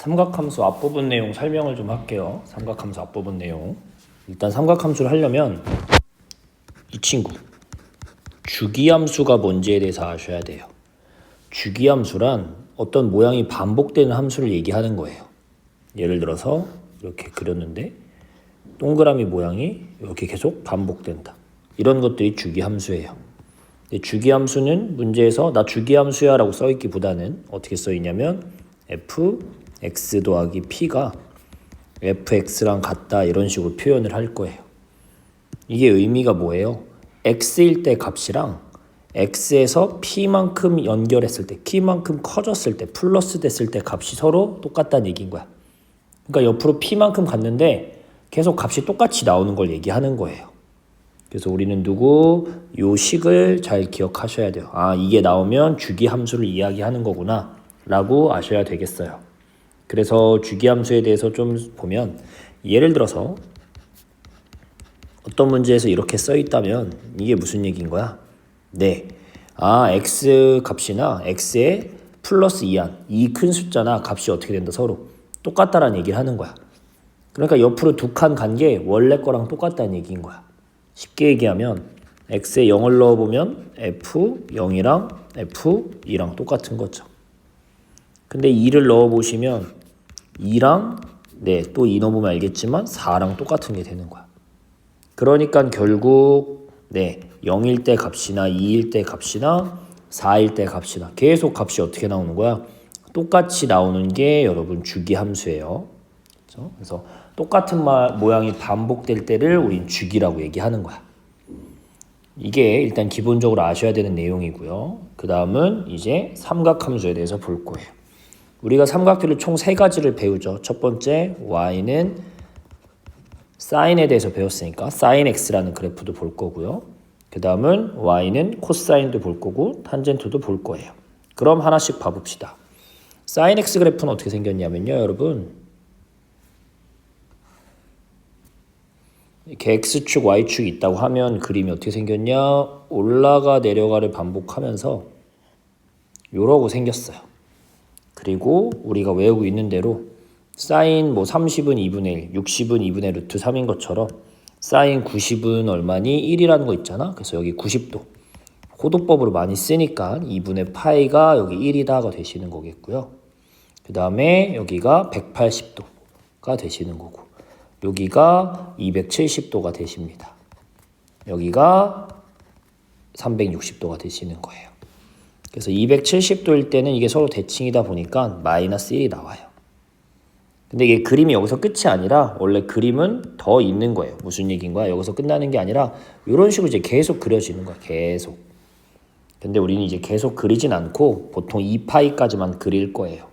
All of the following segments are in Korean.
삼각함수 앞부분 내용 설명을 좀 할게요. 삼각함수 앞부분 내용. 일단 삼각함수를 하려면 이 친구 주기함수가 뭔지에 대해서 아셔야 돼요. 주기함수란 어떤 모양이 반복되는 함수를 얘기하는 거예요. 예를 들어서 이렇게 그렸는데 동그라미 모양이 이렇게 계속 반복된다. 이런 것들이 주기함수예요. 주기함수는 문제에서 나 주기함수야 라고 써있기보다는 어떻게 써있냐면 fx 더하기 p가 fx랑 같다 이런 식으로 표현을 할 거예요. 이게 의미가 뭐예요? x일 때 값이랑 x에서 p만큼 연결했을 때 p만큼 커졌을 때 플러스 됐을 때 값이 서로 똑같다는 얘기인 거야. 그러니까 옆으로 p만큼 갔는데 계속 값이 똑같이 나오는 걸 얘기하는 거예요. 그래서 우리는 요 식을 잘 기억하셔야 돼요. 아, 이게 나오면 주기함수를 이야기하는 거구나 라고 아셔야 되겠어요. 그래서 주기함수에 대해서 좀 보면 예를 들어서 어떤 문제에서 이렇게 써 있다면 이게 무슨 얘기인 거야? 네. 아, x 값이나 x의 플러스 2한 이 큰 숫자나 값이 어떻게 된다 서로 똑같다라는 얘기를 하는 거야. 그러니까 옆으로 두 칸 간 게 원래 거랑 똑같다는 얘기인 거야. 쉽게 얘기하면 x에 0을 넣어보면 f0이랑 f2랑 똑같은 거죠. 근데 2를 넣어보시면 2랑 또 2 넣어보면 알겠지만 4랑 똑같은 게 되는 거야. 그러니까 결국 0일 때 값이나 2일 때 값이나 4일 때 값이나 계속 값이 어떻게 나오는 거야? 똑같이 나오는 게 여러분 주기함수예요. 그렇죠? 그래서 똑같은 모양이 반복될 때를 우린 주기라고 얘기하는 거야. 이게 일단 기본적으로 아셔야 되는 내용이고요. 그 다음은 이제 삼각함수에 대해서 볼 거예요. 우리가 삼각들을 총 3가지를 배우죠. 첫 번째 y는 사인에 대해서 배웠으니까 사인 x라는 그래프도 볼 거고요. 그 다음은 y는 코사인도 볼 거고 탄젠트도 볼 거예요. 그럼 하나씩 봐봅시다. 사인 x 그래프는 어떻게 생겼냐면요. 여러분 이렇게 x축 y축이 있다고 하면 그림이 어떻게 생겼냐. 올라가 내려가를 반복하면서 요러고 생겼어요. 그리고 우리가 외우고 있는 대로 사인 30은 2분의 1, 60은 2분의 루트 3인 것처럼 사인 90은 얼마니? 1이라는 거 있잖아. 그래서 여기 90도. 호도법으로 많이 쓰니까 2분의 파이가 여기 1이다가 되시는 거겠고요. 그 다음에 여기가 180도가 되시는 거고 여기가 270도가 되십니다. 여기가 360도가 되시는 거예요. 그래서 270도일 때는 이게 서로 대칭이다 보니까 마이너스 1이 나와요. 근데 이게 그림이 여기서 끝이 아니라 원래 그림은 더 있는 거예요. 무슨 얘기인 거야? 여기서 끝나는 게 아니라 이런 식으로 이제 계속 그려지는 거야. 계속. 근데 우리는 이제 계속 그리진 않고 보통 2파이까지만 그릴 거예요.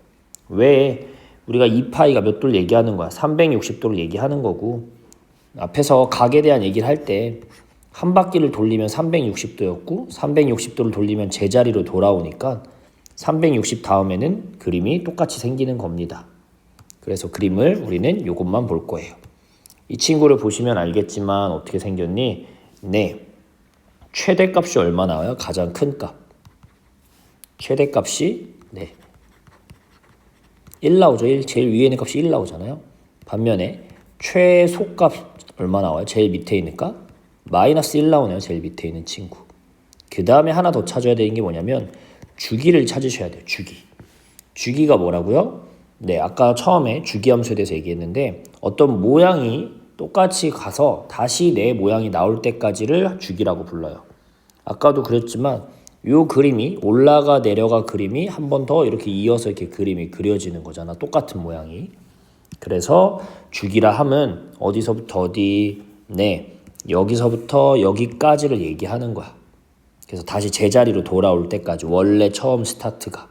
왜? 우리가 2파이가 몇 도를 얘기하는 거야? 360도를 얘기하는 거고 앞에서 각에 대한 얘기를 할 때 한 바퀴를 돌리면 360도였고 360도를 돌리면 제자리로 돌아오니까 360 다음에는 그림이 똑같이 생기는 겁니다. 그래서 그림을 우리는 이것만 볼 거예요. 이 친구를 보시면 알겠지만 어떻게 생겼니? 최대값이 얼마 나와요? 가장 큰 값. 최대값이 1 나오죠. 1. 제일 위에 있는 값이 1 나오잖아요. 반면에 최소값 얼마 나와요? 제일 밑에 있는 값? 마이너스 1 나오네요. 제일 밑에 있는 친구. 그 다음에 하나 더 찾아야 되는 게 뭐냐면 주기를 찾으셔야 돼요. 주기가 뭐라고요? 아까 처음에 주기함수에 대해서 얘기했는데 어떤 모양이 똑같이 가서 다시 내 모양이 나올 때까지를 주기라고 불러요. 아까도 그랬지만 이 그림이 올라가 내려가 그림이 한 번 더 이렇게 이어서 이렇게 그림이 그려지는 거잖아. 똑같은 모양이. 그래서 주기라 함은 어디서부터 어디 여기서부터 여기까지를 얘기하는 거야. 그래서 다시 제자리로 돌아올 때까지 원래 처음 스타트가.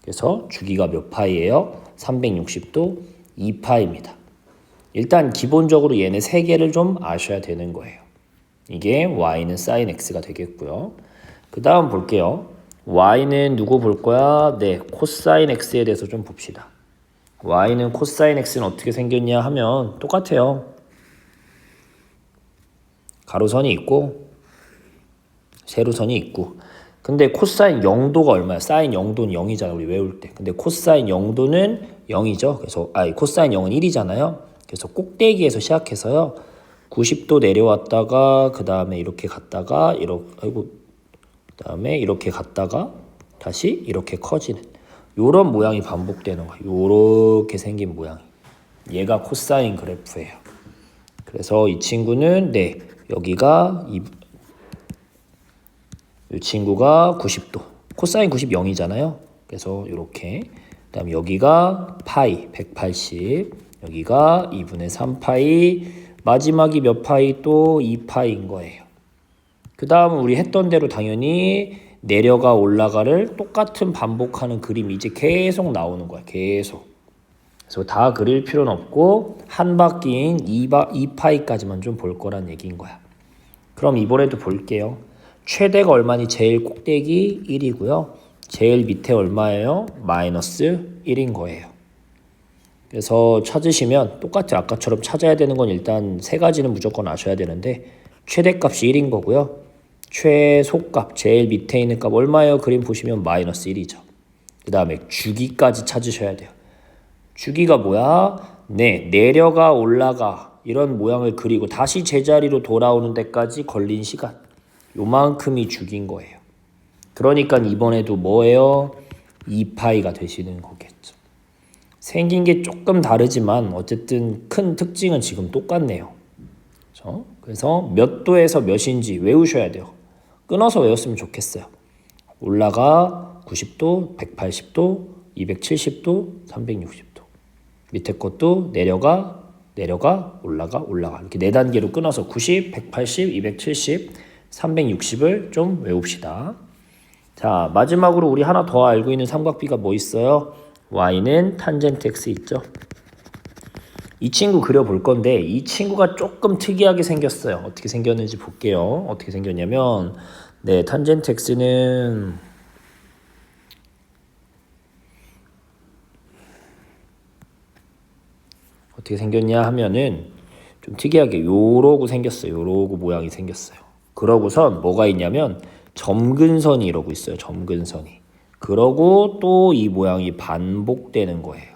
그래서 주기가 몇 파이예요? 360도 2파입니다. 일단 기본적으로 얘네 3개를 좀 아셔야 되는 거예요. 이게 y는 sin x가 되겠고요. 그 다음 볼게요. y는 누구 볼 거야? 코사인 x에 대해서 좀 봅시다. y는 코사인 x는 어떻게 생겼냐 하면 똑같아요. 가로선이 있고 세로선이 있고 근데 코사인 0도가 얼마야? 사인 0도는 0이잖아 우리 외울 때. 근데 코사인 0도는 0이죠. 그래서 코사인 0은 1이잖아요. 그래서 꼭대기에서 시작해서요. 90도 내려왔다가 그 다음에 이렇게 갔다가 그다음에 이렇게 갔다가 다시 이렇게 커지는 요런 모양이 반복되는 거예요. 요렇게 생긴 모양. 얘가 코사인 그래프예요. 그래서 이 친구는 여기가 이 친구가 90도. 코사인 90 0이잖아요. 그래서 이렇게 그다음에 여기가 파이 180. 여기가 2분의 3 파이. 마지막이 몇 파이? 또 2파이인 거예요. 그 다음은 우리 했던 대로 당연히 내려가 올라가를 똑같은 반복하는 그림이 이제 계속 나오는 거야. 계속. 그래서 다 그릴 필요는 없고 한 바퀴인 2파이까지만 좀 볼 거란 얘기인 거야. 그럼 이번에도 볼게요. 최대가 얼마니? 제일 꼭대기 1이고요. 제일 밑에 얼마예요? 마이너스 1인 거예요. 그래서 찾으시면 똑같이 아까처럼 찾아야 되는 건 일단 세 가지는 무조건 아셔야 되는데 최대값이 1인 거고요. 최소값 제일 밑에 있는 값 얼마예요? 그림 보시면 마이너스 1이죠. 그 다음에 주기까지 찾으셔야 돼요. 주기가 뭐야? 내려가 올라가 이런 모양을 그리고 다시 제자리로 돌아오는 데까지 걸린 시간 요만큼이 주기인 거예요. 그러니까 이번에도 뭐예요? 2파이가 되시는 거겠죠. 생긴 게 조금 다르지만 어쨌든 큰 특징은 지금 똑같네요. 그렇죠? 그래서 몇 도에서 몇인지 외우셔야 돼요. 끊어서 외웠으면 좋겠어요. 올라가 90도, 180도, 270도, 360도. 밑에 것도 내려가, 올라가. 이렇게 4단계로 끊어서 90, 180, 270, 360을 좀 외웁시다. 자, 마지막으로 우리 하나 더 알고 있는 삼각비가 뭐 있어요? y는 탄젠트 x 있죠. 이 친구 그려볼 건데 이 친구가 조금 특이하게 생겼어요. 어떻게 생겼는지 볼게요. 어떻게 생겼냐면 탄젠트 x는 어떻게 생겼냐 하면은 좀 특이하게 요러고 생겼어요. 요러고 모양이 생겼어요. 그러고선 뭐가 있냐면 점근선이 이러고 있어요. 점근선이. 그러고 또 이 모양이 반복되는 거예요.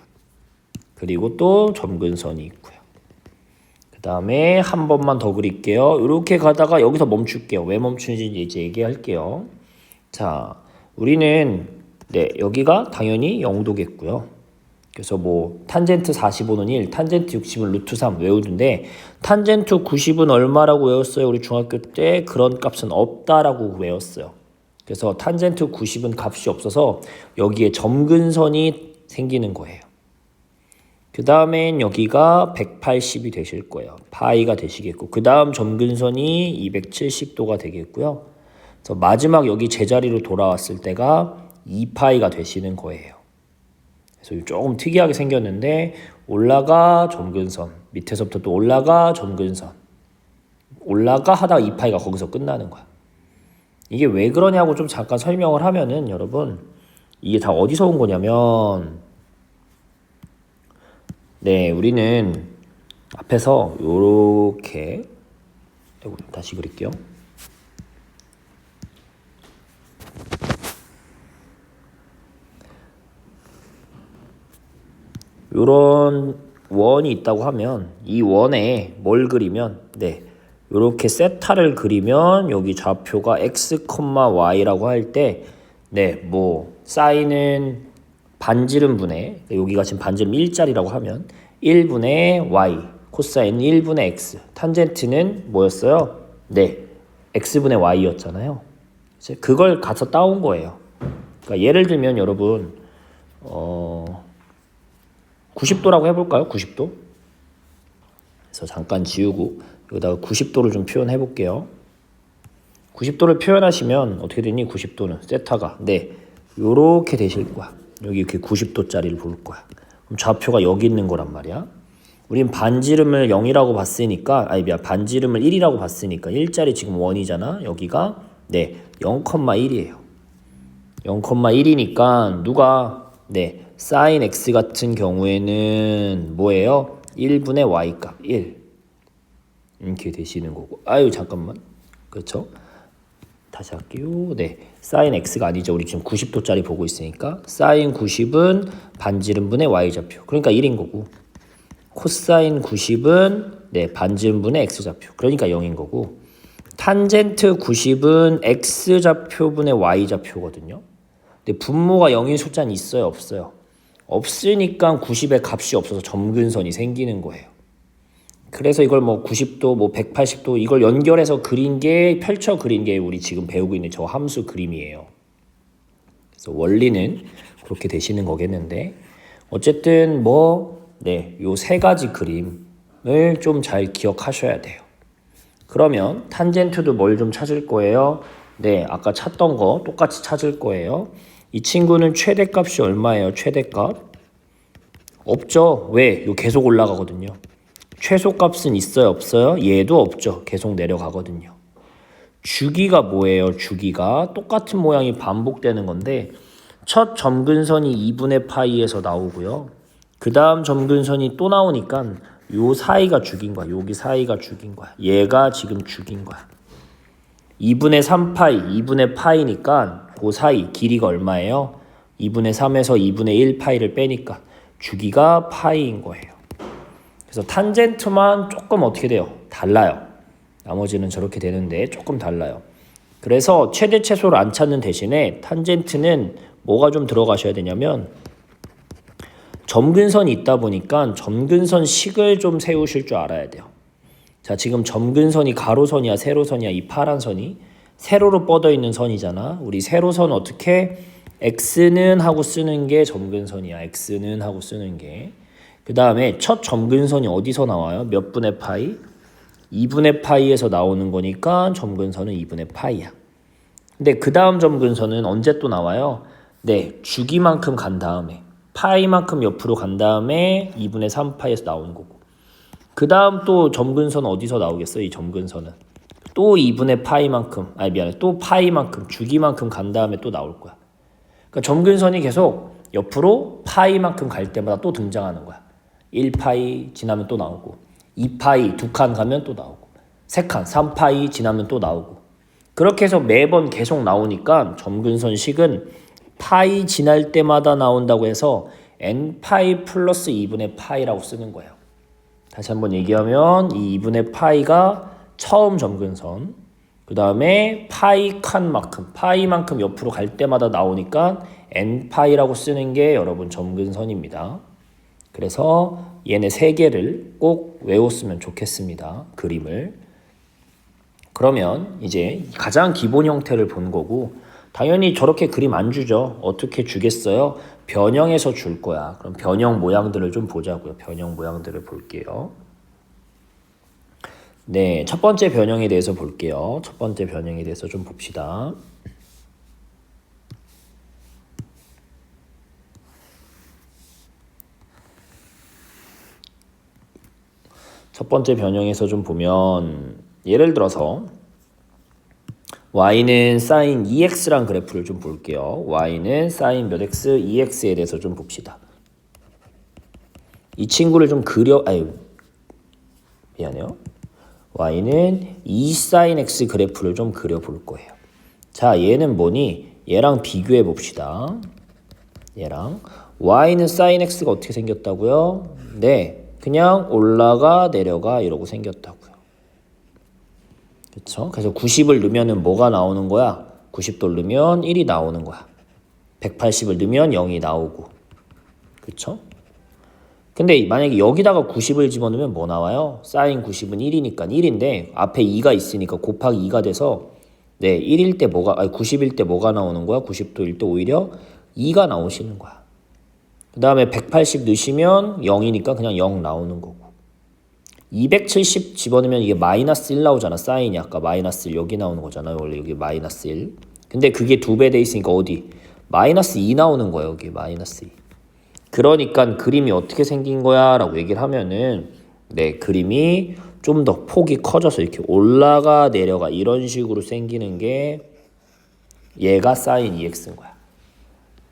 그리고 또 점근선이 있고요. 그 다음에 한 번만 더 그릴게요. 이렇게 가다가 여기서 멈출게요. 왜 멈추는지 이제 얘기할게요. 자, 우리는 여기가 당연히 0도겠고요. 그래서 탄젠트 45는 1, 탄젠트 60은 루트 3 외우는데 탄젠트 90은 얼마라고 외웠어요? 우리 중학교 때 그런 값은 없다라고 외웠어요. 그래서 탄젠트 90은 값이 없어서 여기에 점근선이 생기는 거예요. 그 다음엔 여기가 180이 되실 거예요. 파이가 되시겠고 그 다음 점근선이 270도가 되겠고요. 그래서 마지막 여기 제자리로 돌아왔을 때가 2파이가 되시는 거예요. 그래서 조금 특이하게 생겼는데 올라가 점근선 밑에서부터 또 올라가 점근선 올라가 하다가 2파이가 거기서 끝나는 거야. 이게 왜 그러냐고 좀 잠깐 설명을 하면은 여러분 이게 다 어디서 온 거냐면 우리는 앞에서 요렇게 다시 그릴게요. 요런 원이 있다고 하면 이 원에 뭘 그리면 요렇게 세타를 그리면 여기 좌표가 x, y라고 할 때 사인은 반지름 분의 여기가 지금 반지름 1짜리라고 하면 1분의 y, 코사인은 1분의 x, 탄젠트는 뭐였어요? x분의 y였잖아요. 그걸 가서 따온 거예요. 그러니까 예를 들면 여러분 90도라고 해볼까요? 90도. 그래서 잠깐 지우고 여기다가 90도를 좀 표현해 볼게요. 90도를 표현하시면 어떻게 되니? 90도는 세타가 요렇게 되실 거야. 여기 이렇게 90도짜리를 볼 거야. 그럼 좌표가 여기 있는 거란 말이야. 우린 반지름을 0이라고 봤으니까 반지름을 1이라고 봤으니까 1짜리 지금 1이잖아. 여기가 0,1이에요. 0,1이니까 누가 사인 x 같은 경우에는 뭐예요? 1분의 y값 1 이렇게 되시는 거고 잠깐만 그렇죠? 다시 할게요. 네, 사인 x가 아니죠. 우리 지금 90도짜리 보고 있으니까 사인 90은 반지름분의 y좌표. 그러니까 1인 거고 코사인 90은 네, 반지름분의 x좌표. 그러니까 0인 거고 탄젠트 90은 x좌표분의 y좌표거든요. 근데 분모가 0인 숫자는 있어요, 없어요? 없으니까 90의 값이 없어서 점근선이 생기는 거예요. 그래서 이걸 뭐 90도, 뭐 180도 이걸 연결해서 그린 게 펼쳐 그린 게 우리 지금 배우고 있는 저 함수 그림이에요. 그래서 원리는 그렇게 되시는 거겠는데 어쨌든 뭐 네, 요 세 가지 그림을 좀 잘 기억하셔야 돼요. 그러면 탄젠트도 뭘 좀 찾을 거예요? 네, 아까 찾던 거 똑같이 찾을 거예요. 이 친구는 최대값이 얼마예요? 최대값? 없죠. 왜? 요 계속 올라가거든요. 최소값은 있어요? 없어요? 얘도 없죠. 계속 내려가거든요. 주기가 뭐예요? 주기가 똑같은 모양이 반복되는 건데 첫 점근선이 2분의 파이에서 나오고요. 그 다음 점근선이 또 나오니까 요 사이가 죽인 거야. 여기 사이가 죽인 거야. 얘가 지금 죽인 거야. 2분의 3파이, 2분의 파이니까 그 사이 길이가 얼마예요? 2분의 3에서 2분의 1 파이를 빼니까 주기가 파이인 거예요. 그래서 탄젠트만 조금 어떻게 돼요? 달라요. 나머지는 저렇게 되는데 조금 달라요. 그래서 최대 최소를 안 찾는 대신에 탄젠트는 뭐가 좀 들어가셔야 되냐면 점근선이 있다 보니까 점근선 식을 좀 세우실 줄 알아야 돼요. 자, 지금 점근선이 가로선이야, 세로선이야? 이 파란 선이 세로로 뻗어 있는 선이잖아. 우리 세로선 어떻게 x는 하고 쓰는 게 점근선이야. x는 하고 쓰는 게. 그 다음에 첫 점근선이 어디서 나와요? 몇 분의 파이? 2분의 파이에서 나오는 거니까 점근선은 2분의 파이야. 근데 그 다음 점근선은 언제 또 나와요? 네, 주기만큼 간 다음에 파이만큼 옆으로 간 다음에 2분의 3파이에서 나오는 거고 그 다음 또 점근선 어디서 나오겠어요? 이 점근선은 또 2분의 파이만큼 또 파이만큼 주기만큼 간 다음에 또 나올 거야. 그러니까 점근선이 계속 옆으로 파이만큼 갈 때마다 또 등장하는 거야. 1파이 지나면 또 나오고 2파이 2칸 가면 또 나오고 3칸 3파이 지나면 또 나오고 그렇게 해서 매번 계속 나오니까 점근선식은 파이 지날 때마다 나온다고 해서 n파이 플러스 2분의 파이라고 쓰는 거예요. 다시 한번 얘기하면 이 2분의 파이가 처음 점근선 그 다음에 파이 칸만큼 파이만큼 옆으로 갈 때마다 나오니까 n파이라고 쓰는 게 여러분 점근선입니다. 그래서 얘네 세 개를 꼭 외웠으면 좋겠습니다. 그림을. 그러면 이제 가장 기본 형태를 본 거고 당연히 저렇게 그림 안 주죠. 어떻게 주겠어요? 변형해서 줄 거야. 그럼 변형 모양들을 좀 보자고요. 변형 모양들을 볼게요. 네, 첫 번째 변형에 대해서 볼게요. 첫 번째 변형에 대해서 좀 봅시다. 첫 번째 변형에서 좀 보면 예를 들어서 y는 sin 2x란 그래프를 좀 볼게요. y는 sin 몇 x, 2x에 대해서 좀 봅시다. 이 친구를 좀 미안해요. y는 2 sin x 그래프를 좀 그려볼 거예요. 자, 얘는 뭐니? 얘랑 비교해 봅시다. 얘랑 y는 sin x가 어떻게 생겼다고요? 네, 그냥 올라가 내려가 이러고 생겼다고요. 그렇죠? 그래서 90을 넣으면 뭐가 나오는 거야? 90도를 넣으면 1이 나오는 거야. 180을 넣으면 0이 나오고. 그렇죠? 근데 만약에 여기다가 90을 집어넣으면 뭐 나와요? 사인 90은 1이니까 1인데 앞에 2가 있으니까 곱하기 2가 돼서 네, 1일 때 90일 때 뭐가 나오는 거야? 90도일 때 오히려 2가 나오시는 거야. 그 다음에 180 넣으시면 0이니까 그냥 0 나오는 거고 270 집어넣으면 이게 마이너스 1 나오잖아. 사인이 아까 마이너스 1 여기 나오는 거잖아요. 원래 여기 마이너스 1. 근데 그게 2배 돼 있으니까 어디? 마이너스 2 나오는 거예요. 여기 마이너스 2. 그러니까 그림이 어떻게 생긴 거야? 라고 얘기를 하면은 네, 그림이 좀 더 폭이 커져서 이렇게 올라가 내려가 이런 식으로 생기는 게 얘가 사인 2x인 거야.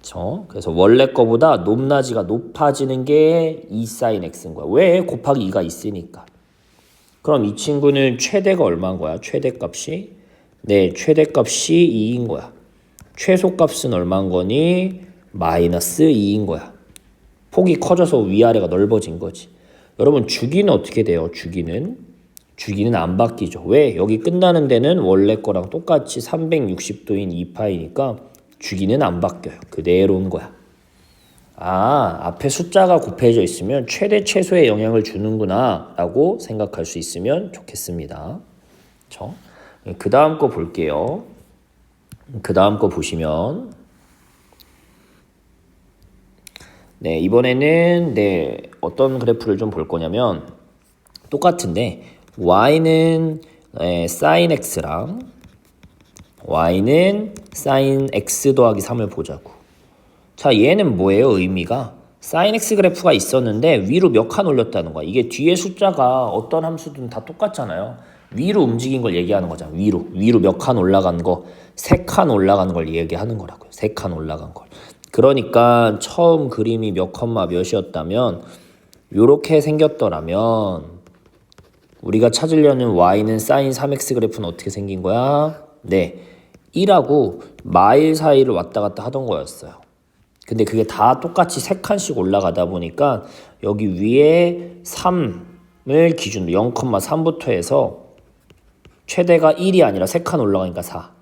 그렇죠? 그래서 원래 거보다 높낮이가 높아지는 게 2 sin x인 거야. 왜? 곱하기 2가 있으니까. 그럼 이 친구는 최대가 얼마인 거야? 최대값이 네, 최대값이 2인 거야. 최소값은 얼마인 거니? 마이너스 2인 거야. 폭이 커져서 위아래가 넓어진 거지. 여러분 주기는 어떻게 돼요? 주기는 안 바뀌죠. 왜? 여기 끝나는 데는 원래 거랑 똑같이 360도인 2파이니까 주기는 안 바뀌어요. 그대로인 거야. 아, 앞에 숫자가 곱해져 있으면 최대 최소의 영향을 주는구나 라고 생각할 수 있으면 좋겠습니다. 그렇죠? 그 다음 거 볼게요. 그 다음 거 보시면 네, 이번에는 네, 어떤 그래프를 좀 볼 거냐면 똑같은데 y는 sin x랑 y는 sin x 더하기 3을 보자고. 자, 얘는 뭐예요? 의미가 sin x 그래프가 있었는데 위로 몇 칸 올렸다는 거야. 이게 뒤에 숫자가 어떤 함수든 다 똑같잖아요. 위로 움직인 걸 얘기하는 거잖아. 위로 몇 칸 올라간 거, 3칸 올라간 걸 얘기하는 거라고요. 3칸 올라간 걸. 그러니까 처음 그림이 몇 컴마 몇이었다면 요렇게 생겼더라면 우리가 찾으려는 y는 sin 3x 그래프는 어떻게 생긴 거야? 네, 1하고 마일 사이를 왔다 갔다 하던 거였어요. 근데 그게 다 똑같이 3칸씩 올라가다 보니까 여기 위에 3을 기준으로 0,3부터 해서 최대가 1이 아니라 3칸 올라가니까 4,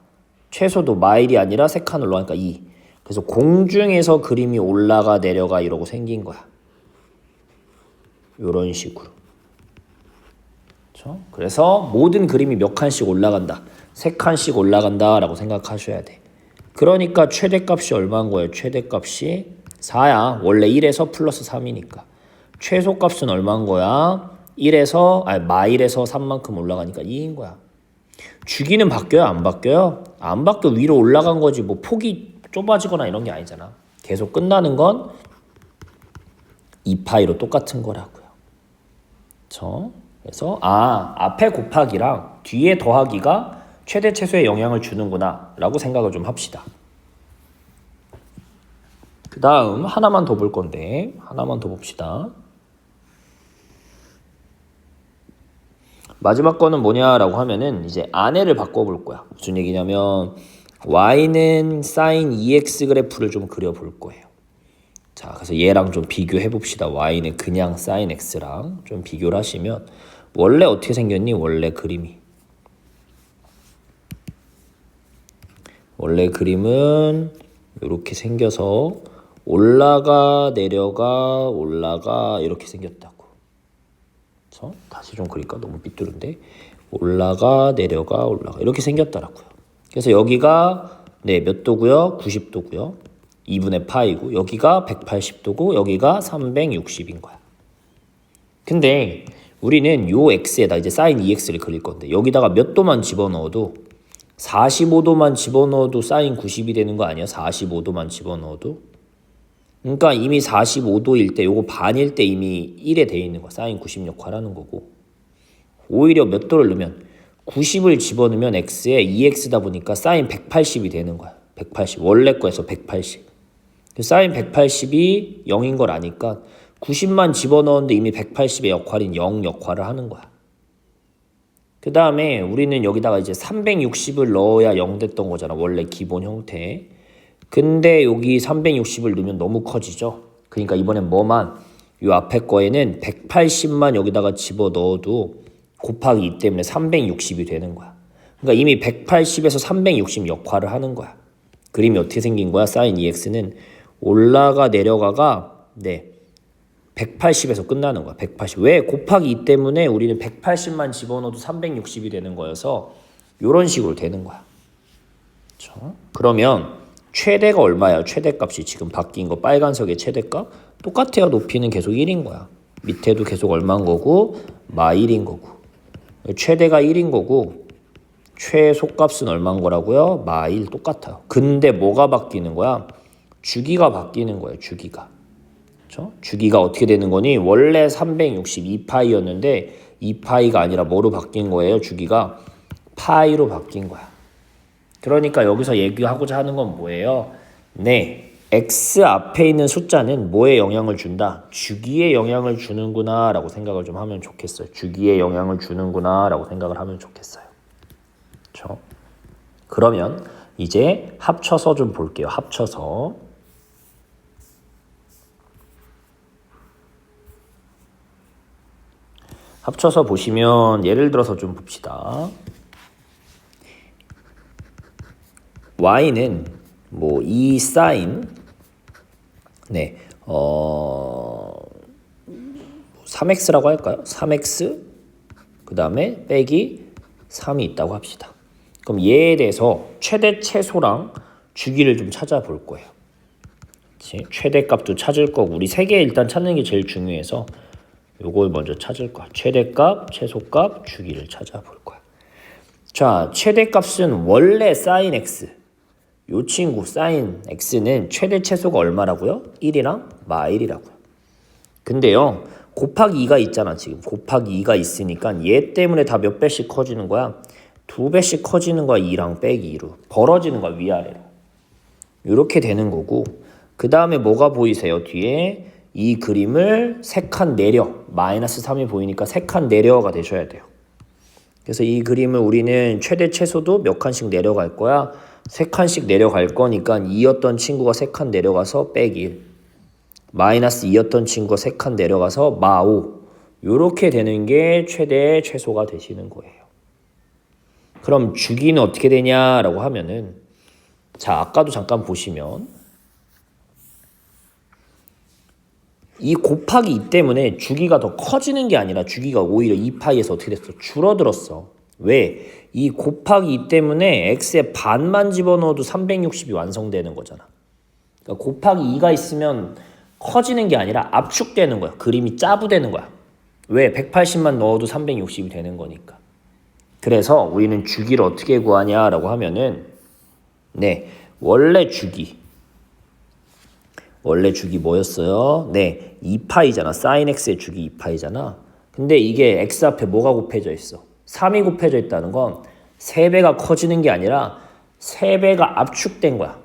최소도 마일이 아니라 3칸 올라가니까 2. 그래서 공중에서 그림이 올라가 내려가 이러고 생긴 거야. 이런 식으로. 그렇죠? 그래서 모든 그림이 몇 칸씩 올라간다. 3칸씩 올라간다 라고 생각하셔야 돼. 그러니까 최대값이 얼마인 거예요? 최대값이 4야. 원래 1에서 플러스 3이니까. 최소값은 얼마인 거야? 마일에서 3만큼 올라가니까 2인 거야. 주기는 바뀌어요? 안 바뀌어요? 안 바뀌어. 위로 올라간 거지. 뭐 폭이 좁아지거나 이런 게 아니잖아. 계속 끝나는 건 2파이로 똑같은 거라고요. 그래서 앞에 곱하기랑 뒤에 더하기가 최대 최소의 영향을 주는구나 라고 생각을 좀 합시다. 그 다음 하나만 더 볼 건데 하나만 더 봅시다. 마지막 거는 뭐냐라고 하면은 이제 안에를 바꿔볼 거야. 무슨 얘기냐면 y는 sin 2x 그래프를 좀 그려볼 거예요. 자, 그래서 얘랑 좀 비교해 봅시다. y는 그냥 sin x랑 좀 비교를 하시면 원래 어떻게 생겼니? 원래 그림은 이렇게 생겨서 올라가 내려가 이렇게 생겼다고. 그래서 다시 좀 그릴까? 너무 삐뚤은데 올라가 내려가 이렇게 생겼더라고요. 그래서 여기가 몇 도고요? 90도고요. 2분의 파이고 여기가 180도고 여기가 360인 거야. 근데 우리는 요 x에다 이제 sin 2x를 그릴 건데 여기다가 몇 도만 집어넣어도 45도만 집어넣어도 sin 90이 되는 거 아니야? 45도만 집어넣어도. 그러니까 이미 45도일 때 요거 반일 때 이미 1에 돼 있는 거야. sin 90 역할하는 거고. 오히려 몇 도를 넣으면 90을 집어넣으면 x에 2x다 보니까 sin 180이 되는 거야. 180. 원래 거에서 180. sin 180이 0인 걸 아니까 90만 집어넣었는데 이미 180의 역할인 0 역할을 하는 거야. 그 다음에 우리는 여기다가 이제 360을 넣어야 0 됐던 거잖아. 원래 기본 형태. 근데 여기 360을 넣으면 너무 커지죠. 그러니까 이번엔 이 앞에 거에는 180만 여기다가 집어넣어도 곱하기 2 때문에 360이 되는 거야. 그러니까 이미 180에서 360 역할을 하는 거야. 그림이 어떻게 생긴 거야? sin 2x는 올라가 내려가가 180에서 끝나는 거야. 180. 왜? 곱하기 2 때문에 우리는 180만 집어넣어도 360이 되는 거여서 이런 식으로 되는 거야. 그렇죠? 그러면 최대가 얼마야? 최대값이 지금 바뀐 거 빨간색의 최대값? 똑같아요. 높이는 계속 1인 거야. 밑에도 계속 얼마인 거고 마1인 거고 최대가 1인 거고 최소값은 얼마인 거라고요? 마1 똑같아요. 근데 뭐가 바뀌는 거야? 주기가 바뀌는 거예요. 주기가. 그렇죠? 주기가 어떻게 되는 거니? 원래 362파이였는데 2파이가 아니라 뭐로 바뀐 거예요? 주기가 파이로 바뀐 거야. 그러니까 여기서 얘기하고자 하는 건 뭐예요? x 앞에 있는 숫자는 뭐에 영향을 준다? 주기에 영향을 주는구나 라고 생각을 좀 하면 좋겠어요. 주기에 영향을 주는구나 라고 생각을 하면 좋겠어요. 그렇죠? 그러면 이제 합쳐서 좀 볼게요. 합쳐서 보시면 예를 들어서 좀 봅시다. y는 뭐 이 사인 3x라고 할까요? 3x 그 다음에 빼기 3이 있다고 합시다. 그럼 얘에 대해서 최대 최소랑 주기를 좀 찾아볼 거예요. 그치? 최대값도 찾을 거고 우리 세 개 일단 찾는 게 제일 중요해서 요걸 먼저 찾을 거야. 최대값, 최소값, 주기를 찾아볼 거야. 자, 최대값은 원래 sin x. 요 친구 sin x는 최대 최소가 얼마라고요? 1이랑 마1이라고요. 근데요. 곱하기 2가 있잖아. 지금 곱하기 2가 있으니까 얘 때문에 다 몇 배씩 커지는 거야? 2배씩 커지는 거야. 2랑 빼기 2로. 벌어지는 거야. 위아래로. 이렇게 되는 거고 그 다음에 뭐가 보이세요? 뒤에 이 그림을 3칸 내려 마이너스 3이 보이니까 3칸 내려가 되셔야 돼요. 그래서 이 그림을 우리는 최대 최소도 몇 칸씩 내려갈 거야? 3칸씩 내려갈 거니까 2였던 친구가 3칸 내려가서 빼기 1 마이너스 2였던 친구가 3칸 내려가서 마5 요렇게 되는 게 최대 최소가 되시는 거예요. 그럼 주기는 어떻게 되냐라고 하면은 자 아까도 잠깐 보시면 이 곱하기 2 때문에 주기가 더 커지는 게 아니라 주기가 오히려 2파이에서 어떻게 됐어? 줄어들었어. 왜? 이 곱하기 2 때문에 x의 반만 집어넣어도 360이 완성되는 거잖아. 그러니까 곱하기 2가 있으면 커지는 게 아니라 압축되는 거야. 그림이 짜부되는 거야. 왜? 180만 넣어도 360이 되는 거니까. 그래서 우리는 주기를 어떻게 구하냐라고 하면은 원래 주기 뭐였어요? 2파이잖아. sin x의 주기 2파이잖아. 근데 이게 x 앞에 뭐가 곱해져 있어? 3이 곱해져 있다는 건 3배가 커지는 게 아니라 3배가 압축된 거야.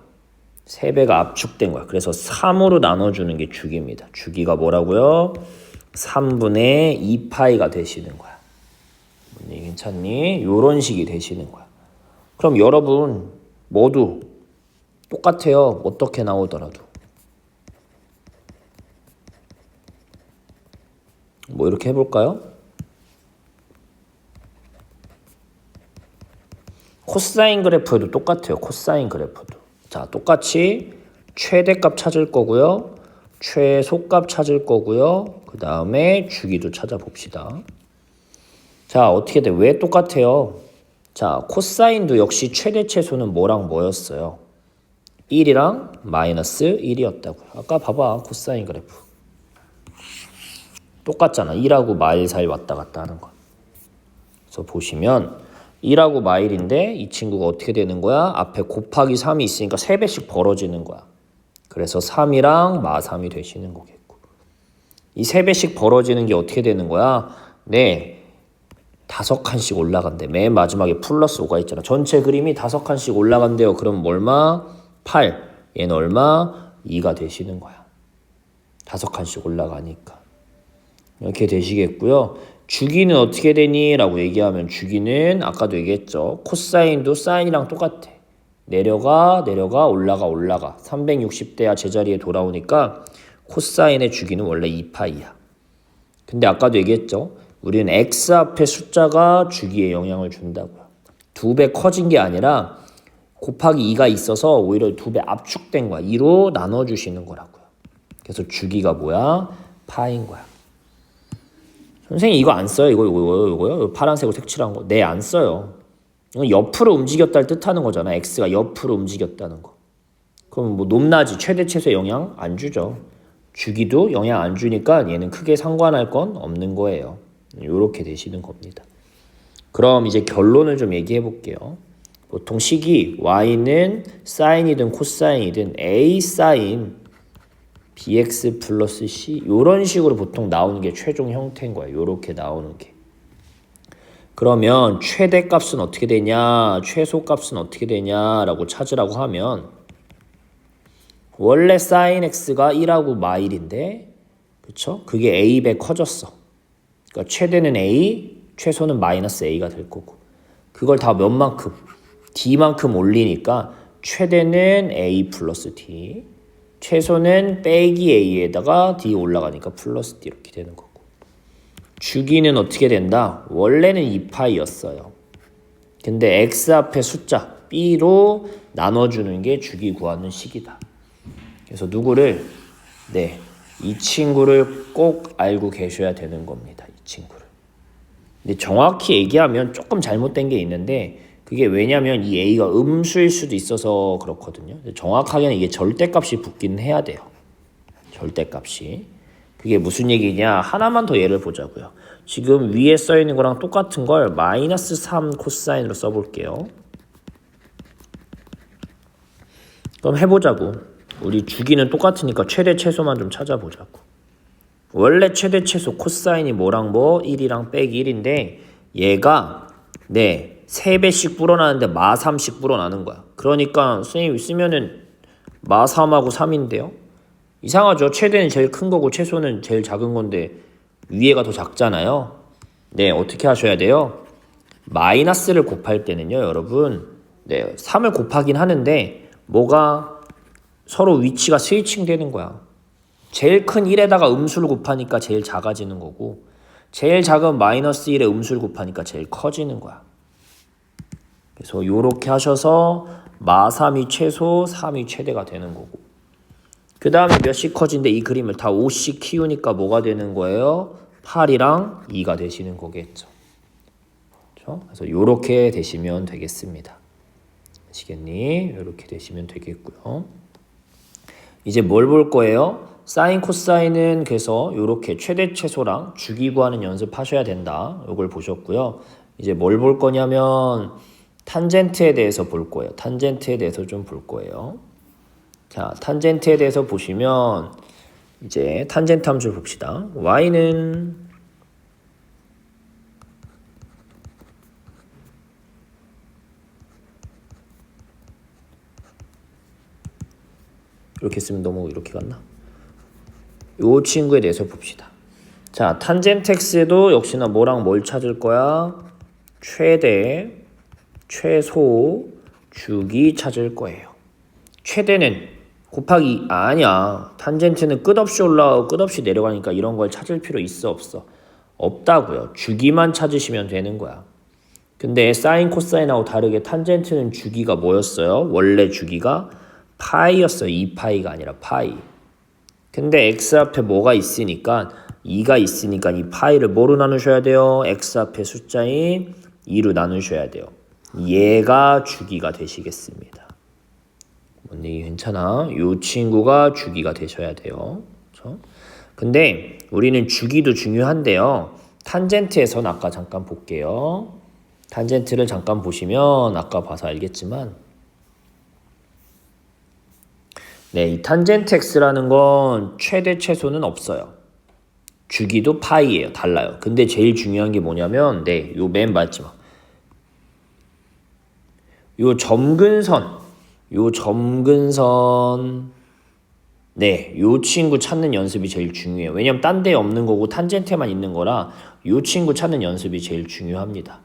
3배가 압축된 거야. 그래서 3으로 나눠주는 게 주기입니다. 주기가 뭐라고요? 3분의 2파이가 되시는 거야. 괜찮니? 요런 식이 되시는 거야. 그럼 여러분 모두 똑같아요. 어떻게 나오더라도. 뭐 이렇게 해볼까요? 코사인 그래프에도 똑같아요. 코사인 그래프도. 자, 똑같이 최대값 찾을 거고요. 최소값 찾을 거고요. 그 다음에 주기도 찾아봅시다. 자, 어떻게 돼? 왜 똑같아요? 자, 코사인도 역시 최대 최소는 뭐랑 뭐였어요? 1이랑 마이너스 1이었다고요. 아까 봐봐. 코사인 그래프. 똑같잖아. 1하고 마일 사이 왔다 갔다 하는 거. 그래서 보시면 1하고 마일인데 이 친구가 어떻게 되는 거야? 앞에 곱하기 3이 있으니까 3배씩 벌어지는 거야. 그래서 3이랑 마3이 되시는 거겠고. 이 3배씩 벌어지는 게 어떻게 되는 거야? 5칸씩 올라간대. 맨 마지막에 플러스 5가 있잖아. 전체 그림이 5칸씩 올라간대요. 그럼 얼마? 8. 얘는 얼마? 2가 되시는 거야. 5칸씩 올라가니까. 이렇게 되시겠고요. 주기는 어떻게 되니? 라고 얘기하면 주기는 아까도 얘기했죠. 코사인도 사인이랑 똑같아. 내려가 올라가 360대야 제자리에 돌아오니까 코사인의 주기는 원래 2파이야. 근데 아까도 얘기했죠. 우리는 x 앞에 숫자가 주기에 영향을 준다고요. 2배 커진 게 아니라 곱하기 2가 있어서 오히려 2배 압축된 거야. 2로 나눠주시는 거라고요. 그래서 주기가 뭐야? 파인 거야. 선생님 이거 안 써요? 이거요? 파란색으로 색칠한 거. 안 써요. 이건 옆으로 움직였다를 뜻하는 거잖아. x가 옆으로 움직였다는 거. 그럼 뭐 높낮이 최대 최소에 영향 안 주죠. 주기도 영향 안 주니까 얘는 크게 상관할 건 없는 거예요. 이렇게 되시는 겁니다. 그럼 이제 결론을 좀 얘기해 볼게요. 보통 식이 y는 사인이든 코사인이든 a 사인 bx 플러스 c 이런 식으로 보통 나오는 게 최종 형태인 거예요. 이렇게 나오는 게. 그러면 최대값은 어떻게 되냐, 최소값은 어떻게 되냐라고 찾으라고 하면 원래 sin x가 1하고 마일인데 그쵸? 그게 a배 커졌어. 그러니까 최대는 a, 최소는 마이너스 a가 될 거고 그걸 다 몇 만큼? d만큼 올리니까 최대는 a 플러스 d, 최소는 빼기 a에다가 d 올라가니까 플러스 d 이렇게 되는 거고. 주기는 어떻게 된다? 원래는 2파이였어요. 근데 x 앞에 숫자 b로 나눠주는 게 주기 구하는 식이다. 그래서 누구를? 네, 이 친구를 꼭 알고 계셔야 되는 겁니다. 이 친구를. 근데 정확히 얘기하면 조금 잘못된 게 있는데 그게 왜냐면 이 a가 음수일 수도 있어서 그렇거든요. 정확하게는 이게 절대값이 붙기는 해야 돼요. 절대값이. 그게 무슨 얘기냐? 하나만 더 예를 보자고요. 지금 위에 써있는 거랑 똑같은 걸 마이너스 3 코사인으로 써볼게요. 그럼 해보자고. 우리 주기는 똑같으니까 최대 최소만 좀 찾아보자고. 원래 최대 최소 코사인이 뭐랑 뭐 1이랑 빼기 1인데 얘가 3배씩 불어나는데 마 3씩 불어나는 거야. 그러니까 선생님이 쓰면은 마 3하고 3인데요. 이상하죠? 최대는 제일 큰 거고 최소는 제일 작은 건데 위에가 더 작잖아요. 네, 어떻게 하셔야 돼요? 마이너스를 곱할 때는요, 여러분. 3을 곱하긴 하는데 뭐가 서로 위치가 스위칭 되는 거야. 제일 큰 1에다가 음수를 곱하니까 제일 작아지는 거고 제일 작은 마이너스 1에 음수를 곱하니까 제일 커지는 거야. 그래서 요렇게 하셔서 마 3이 최소, 3이 최대가 되는 거고 그 다음에 몇씩 커진데 이 그림을 다 5씩 키우니까 뭐가 되는 거예요? 8이랑 2가 되시는 거겠죠. 그렇죠? 그래서 요렇게 되시면 되겠습니다. 아시겠니? 요렇게 되시면 되겠고요. 이제 뭘 볼 거예요? 사인 코사인은 그래서 요렇게 최대 최소랑 주기 구하는 연습하셔야 된다. 요걸 보셨고요. 이제 뭘 볼 거냐면 탄젠트에 대해서 볼 거예요. 탄젠트에 대해서 좀 볼 거예요. 자, 탄젠트에 대해서 보시면 이제 탄젠트 함수를 봅시다. y는 이렇게 쓰면 너무 이렇게 갔나? 요 친구에 대해서 봅시다. 자, 탄젠트 x도 역시나 뭐랑 뭘 찾을 거야? 최대, 최소, 주기 찾을 거예요. 최대는 곱하기 아니야. 탄젠트는 끝없이 올라가고 끝없이 내려가니까 이런 걸 찾을 필요 있어 없어? 없다고요. 주기만 찾으시면 되는 거야. 근데 사인 코사인하고 다르게 탄젠트는 주기가 뭐였어요? 원래 주기가 파이였어요. 2파이가 아니라 파이. 근데 x 앞에 뭐가 있으니까 2가 있으니까 이 파이를 뭐로 나누셔야 돼요? x 앞에 숫자인 2로 나누셔야 돼요. 얘가 주기가 되시겠습니다. 뭔 얘기 괜찮아? 이 친구가 주기가 되셔야 돼요. 그렇죠? 근데 우리는 주기도 중요한데요. 탄젠트에서는 아까 잠깐 볼게요. 탄젠트를 잠깐 보시면 아까 봐서 알겠지만 이 탄젠트 x라는 건 최대 최소는 없어요. 주기도 파이예요. 달라요. 근데 제일 중요한 게 뭐냐면 요 맨 마지막 요 점근선 요 친구 찾는 연습이 제일 중요해요. 왜냐면 딴 데 없는 거고 탄젠트에만 있는 거라 요 친구 찾는 연습이 제일 중요합니다.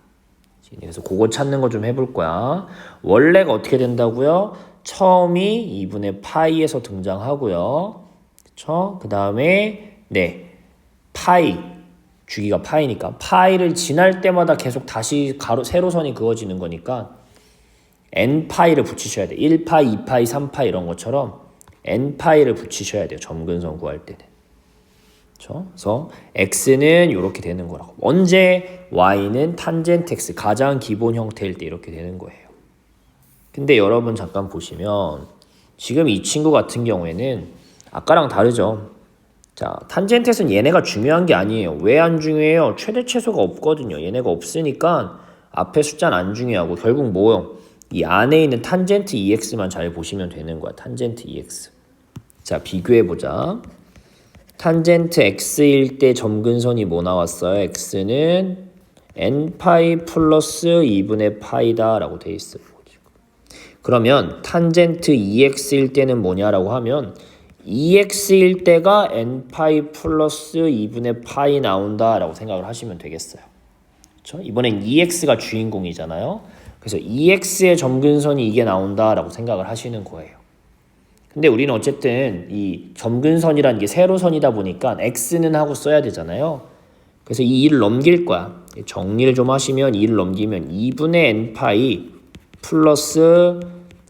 그래서 그거 찾는 거 좀 해볼 거야. 원래가 어떻게 된다고요? 처음이 2분의 파이에서 등장하고요. 그쵸? 그 다음에 파이, 주기가 파이니까 파이를 지날 때마다 계속 다시 세로선이 그어지는 거니까 n파이를 붙이셔야 돼요. 1파이, 2파이, 3파이 이런 것처럼 n파이를 붙이셔야 돼요. 점근선 구할 때는. 그렇죠? 그래서 x는 이렇게 되는 거라고. 언제 y는 탄젠트 x 가장 기본 형태일 때 이렇게 되는 거예요. 근데 여러분 잠깐 보시면 지금 이 친구 같은 경우에는 아까랑 다르죠. 자, 탄젠트는 얘네가 중요한 게 아니에요. 왜 안 중요해요? 최대 최소가 없거든요. 얘네가 없으니까 앞에 숫자는 안 중요하고 결국 뭐요? 이 안에 있는 탄젠트 EX만 잘 보시면 되는 거야. 탄젠트 EX. 자, 비교해보자. 탄젠트 X일 때 점근선이 뭐 나왔어요? X는 n파이 플러스 2분의 파이다 라고 돼 있어요. 그러면 탄젠트 EX일 때는 뭐냐라고 하면 EX일 때가 n파이 플러스 2분의 파이 나온다 라고 생각을 하시면 되겠어요. 그렇죠? 이번엔 EX가 주인공이잖아요. 그래서 EX의 점근선이 이게 나온다라고 생각을 하시는 거예요. 근데 우리는 어쨌든 이 점근선이라는 게 세로선이다 보니까 X는 하고 써야 되잖아요. 그래서 이 2를 넘길 거야. 정리를 좀 하시면 2를 넘기면 2분의 n파이 플러스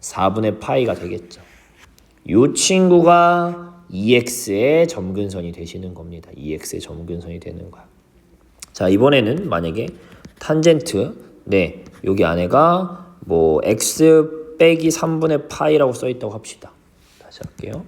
4분의 파이가 되겠죠. 이 친구가 EX의 점근선이 되시는 겁니다. EX의 점근선이 되는 거야. 자, 이번에는 만약에 탄젠트, 네, 여기 안에가 뭐 x 빼기 3분의 파이라고 써 있다고 합시다. 다시 할게요.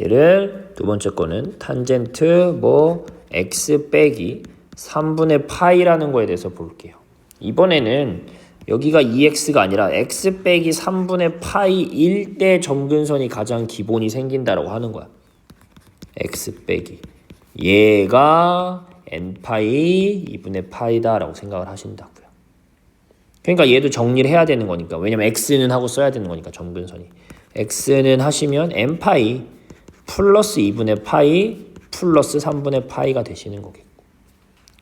얘를 두 번째 거는 탄젠트 뭐 x 빼기 3분의 파이라는 거에 대해서 볼게요. 이번에는 여기가 2x가 아니라 x 빼기 3분의 파이일 때 점근선이 가장 기본이 생긴다라고 하는 거야. x 빼기 얘가 n파이 2분의 파이다라고 생각을 하신다고요. 그러니까 얘도 정리를 해야 되는 거니까. 왜냐면 x는 하고 써야 되는 거니까 점근선이. x는 하시면 n파이 플러스 2분의 파이 플러스 3분의 파이가 되시는 거겠고.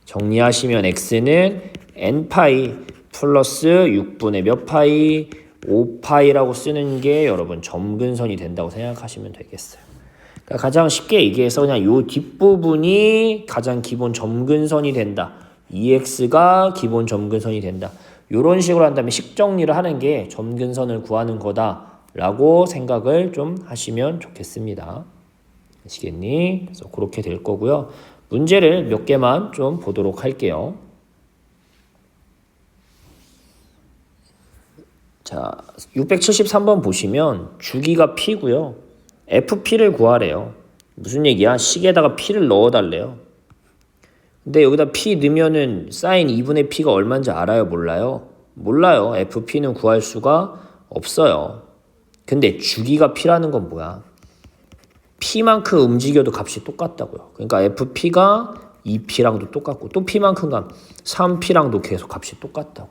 정리하시면 x는 n파이 플러스 6분의 몇 파이 5파이라고 쓰는 게 여러분 점근선이 된다고 생각하시면 되겠어요. 그러니까 가장 쉽게 얘기해서 그냥 요 뒷부분이 가장 기본 점근선이 된다. EX가 기본 점근선이 된다. 요런 식으로 한다면 식정리를 하는 게 점근선을 구하는 거다라고 생각을 좀 하시면 좋겠습니다. 아시겠니? 그래서 그렇게 될 거고요. 문제를 몇 개만 좀 보도록 할게요. 자, 673번 보시면 주기가 P고요. FP를 구하래요. 무슨 얘기야? 식에다가 P를 넣어달래요. 근데 여기다 P 넣으면은 사인 2분의 P가 얼마인지 알아요? 몰라요? 몰라요. FP는 구할 수가 없어요. 근데 주기가 P라는 건 뭐야? P만큼 움직여도 값이 똑같다고요. 그러니까 FP가 2P랑도 똑같고 또 P만큼 값 3P랑도 계속 값이 똑같다고.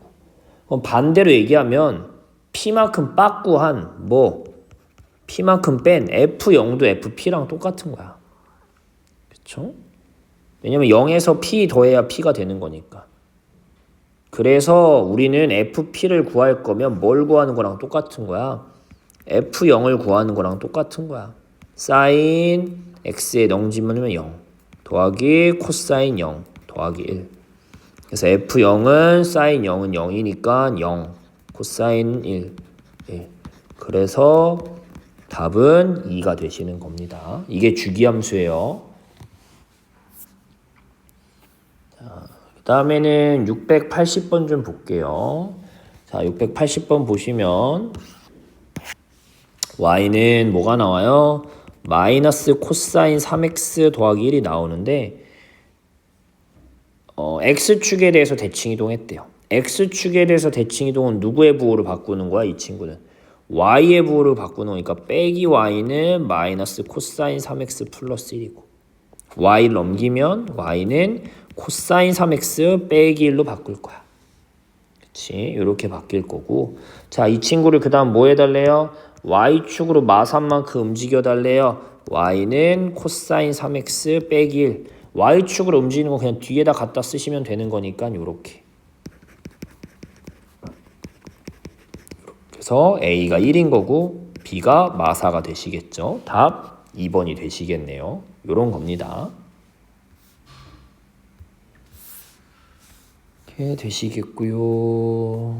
그럼 반대로 얘기하면 P만큼 빠꾸한 P만큼 뺀 F0도 FP랑 똑같은 거야. 그렇죠? 왜냐면 0에서 P 더해야 P가 되는 거니까. 그래서 우리는 FP를 구할 거면 뭘 구하는 거랑 똑같은 거야? F0을 구하는 거랑 똑같은 거야. 사인 X에 0 집으면 0 더하기 코사인 0 더하기 1. 그래서 F0은 사인 0은 0이니까 0 코사인 1 그래서 답은 2가 되시는 겁니다. 이게 주기함수예요. 그 다음에는 680번 좀 볼게요. 자, 680번 보시면 y는 뭐가 나와요? 마이너스 코사인 3x 더하기 1이 나오는데 x축에 대해서 대칭이동했대요. x축에 대해서 대칭이동은 누구의 부호로 바꾸는 거야? 이 친구는 y의 부호로 바꾸는 거니까 빼기 y는 마이너스 코사인 3x 플러스 1이고 y를 넘기면 y는 코사인 3x 빼기 1로 바꿀 거야. 그치? 이렇게 바뀔 거고. 자, 이 친구를 그 다음 뭐 해달래요? y축으로 마산만큼 움직여 달래요. y는 코사인 3x 빼기 1. y축으로 움직이는 거 그냥 뒤에다 갖다 쓰시면 되는 거니까 요렇게. 그래서 a가 1인 거고 b가 마사가 되시겠죠. 답 2번이 되시겠네요. 요런 겁니다. 이렇게 되시겠고요.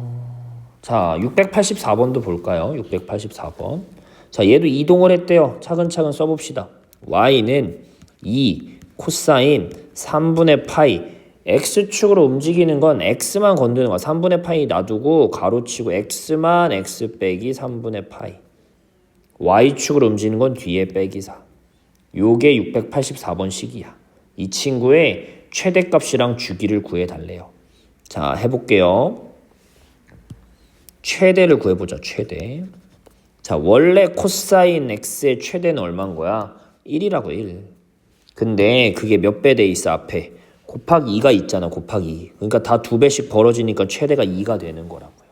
자, 684번도 볼까요? 684번. 자, 얘도 이동을 했대요. 차근차근 써봅시다. y는 2 코사인 3분의 파이 x축으로 움직이는 건 x만 건드는 거야. 3분의 파이 놔두고 가로치고 x만 x 빼기 3분의 파이 y축으로 움직이는 건 뒤에 빼기 4. 요게 684번 식이야. 이 친구의 최대값이랑 주기를 구해달래요. 자, 해볼게요. 최대를 구해보자. 최대. 자, 원래 코사인 x의 최대는 얼마인 거야? 1이라고 1. 근데 그게 몇 배 돼 있어 앞에? 곱하기 2가 있잖아. 곱하기 2. 그러니까 다 2배씩 벌어지니까 최대가 2가 되는 거라고요.